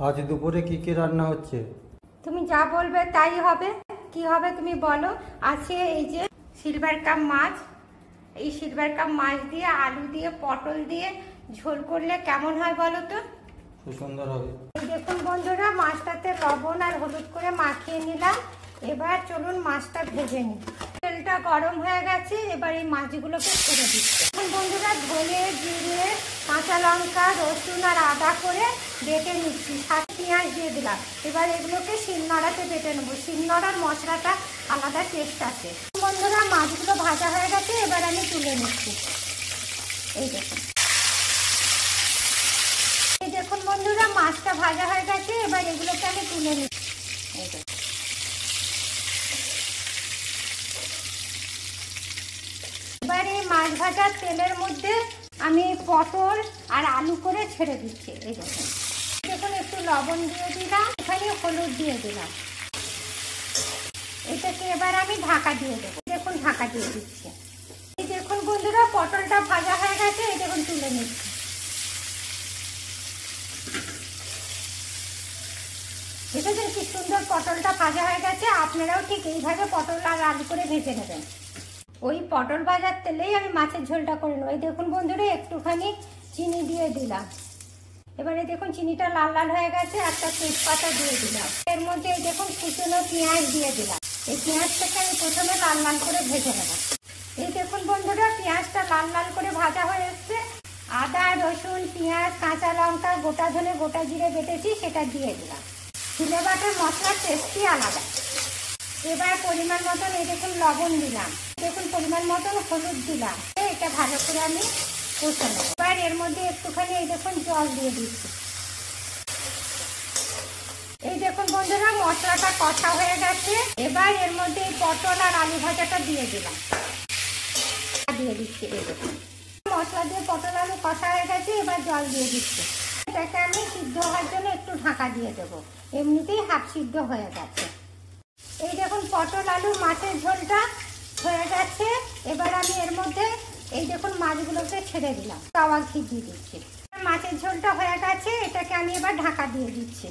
আজ দুপুরে কি রান্না হচ্ছে? তুমি যা বলবে তাই হবে। কি হবে তুমি বলো। আছে এই যে সিলভার কাপ মাছ। এই সিলভার কাপ মাছ দিয়ে আলু দিয়ে পটল দিয়ে ঝোল করলে কেমন হয় বলো তো? খুব সুন্দর হবে। দেখুন বন্ধুরা, মাছটাতে লবণ আর হলুদ করে মাখিয়ে নিলাম। এবার চলুন মাছটা ভেজে নিই। তেলটা গরম হয়ে গেছে, এবার এই মাছগুলোকে ছেড়ে দিচ্ছি। এখন বন্ধুরা ধনে জিরে কাঁচা লঙ্কা রসুন আর আদা করে বেটে নিচ্ছি, সাথে পেঁয়াজ দিয়ে দিলাম। এবার এগুলোকে শিলনোড়াতে বেটে নেবো। শিলনোড়ার মশলাটা আলাদা টেস্ট আছে। বন্ধুরা মাছগুলো ভাজা হয়ে গেছে, এবার আমি তুলে নিচ্ছি। এই দেখুন, এই দেখুন বন্ধুরা মাছটা ভাজা হয়ে গেছে, এবার এগুলোকে আমি তুলে নিচ্ছি। এই দেখুন, এবার এই মাছ ভাজার তেলের মধ্যে আমি পটল আর আলু করে ছেড়ে দিচ্ছি। এই দেখুন, দেখুন একটু লবণ দিয়ে দিলাম, এখানে হলুদ দিয়ে দিলাম। এটাকে এবার আমি ঢাকা দিয়ে দেবো। দেখুন ঢাকা দিয়ে দিচ্ছি। এই দেখুন বন্ধুরা পটলটা ভাজা হয়ে গেছে, এই দেখুন তুলে নিচ্ছি। দেখেছেন কি সুন্দর পটলটা ভাজা হয়ে গেছে। আপনারাও ঠিক এইভাবে পটল আর আলু করে ভেজে নেবেন। ওই পটল ভাজার তেলেই আমি মাছের ঝোলটা করে নেব। এই দেখুন বন্ধুরা একটুখানি চিনি দিয়ে দিলাম। এবারে দেখুন চিনিটা লাল লাল হয়ে গেছে, একটা তেজপাতা দিয়ে দিলাম। এর মধ্যে দেখুন কুচনো পেঁয়াজ দিয়ে দিলাম। এই পেঁয়াজটাকে আমি প্রথমে লাল লাল করে ভেজে নেব। এই দেখুন বন্ধুরা পেঁয়াজটা লাল লাল করে ভাজা হয়ে এসছে। আদা রসুন পেঁয়াজ কাঁচা লঙ্কা গোটা ধনে গোটা জিরে বেটেছি, সেটা দিয়ে দিলাম। ঝিলে বাটার মশলার টেস্টই আলাদা। এবার পরিমাণ মতন এই দেখুন লবণ দিলাম, দেখুন পরিমাণ মতন হলুদ দিলাম। এটা ভালো করে আমি কষে নেব। এবার এর মধ্যে একটুখানি এই দেখুন জল দিয়ে দিচ্ছি। এই দেখুন বন্ধুরা মশলাটা কষা হয়ে গেছে। এবার এর মধ্যে এই পটল আর আলু ভাজাটা দিয়ে দিলাম, দিয়ে দিচ্ছি। এই দেখুন মশলা দিয়ে পটল আলু কষা হয়ে গেছে, এবার জল দিয়ে দিচ্ছি। এটাকে আমি সিদ্ধ হওয়ার জন্য একটু ঢাকা দিয়ে দেবো, এমনিতেই হাফ সিদ্ধ হয়ে গেছে। এই দেখুন পটল আলু মাছের ঝোলটা হয়ে গেছে। এবার আমি এর মধ্যে এই দেখুন মাছগুলোকে ছেড়ে দিলাম, তাওয়া ঘি দিয়ে দিচ্ছি। মাছের ঝোলটা হয়ে গেছে, এটাকে আমি এবার ঢাকা দিয়ে দিচ্ছি।